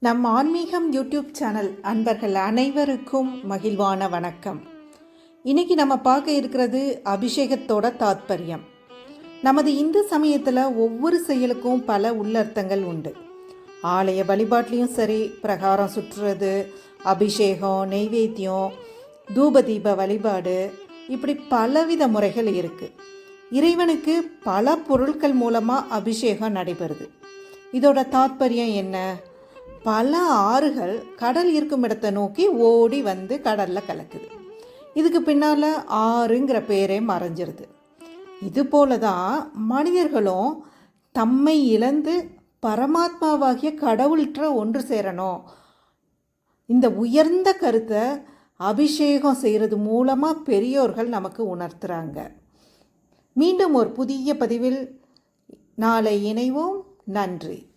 நம் ஆன்மீகம் YouTube channel அன்பர்கள் அனைவருக்கும் மகிழ்வான வணக்கம். இன்றைக்கி நம்ம பார்க்க இருக்கிறது அபிஷேகத்தோட தாத்பரியம். நமது இந்து சமயத்தில் ஒவ்வொரு செயலுக்கும் பல உள்ளர்த்தங்கள் உண்டு. ஆலய வழிபாட்லேயும் சரி, பிரகாரம் சுற்றுறது, அபிஷேகம், நெய்வேத்தியம், தூபதீப வழிபாடு, இப்படி பலவித முறைகள் இருக்குது. இறைவனுக்கு பல பொருட்கள் மூலமாக அபிஷேகம் நடைபெறுது. இதோட தாத்பரியம் என்ன? பல ஆறுகள் கடல் இருக்கும் இடத்தை நோக்கி ஓடி வந்து கடலில் கலக்குது. இதுக்கு பின்னால் ஆறுங்கிற பேரே மறைஞ்சிருது. இது போல தான் மனிதர்களும் தம்மை இழந்து பரமாத்மாவாகிய கடவுள்கிட்ட ஒன்று சேரணும். இந்த உயர்ந்த கருத்தை அபிஷேகம் செய்கிறது மூலமாக பெரியோர்கள் நமக்கு உணர்த்துகிறாங்க. மீண்டும் ஒரு புதிய பதிவில் நாளை இணைவோம். நன்றி.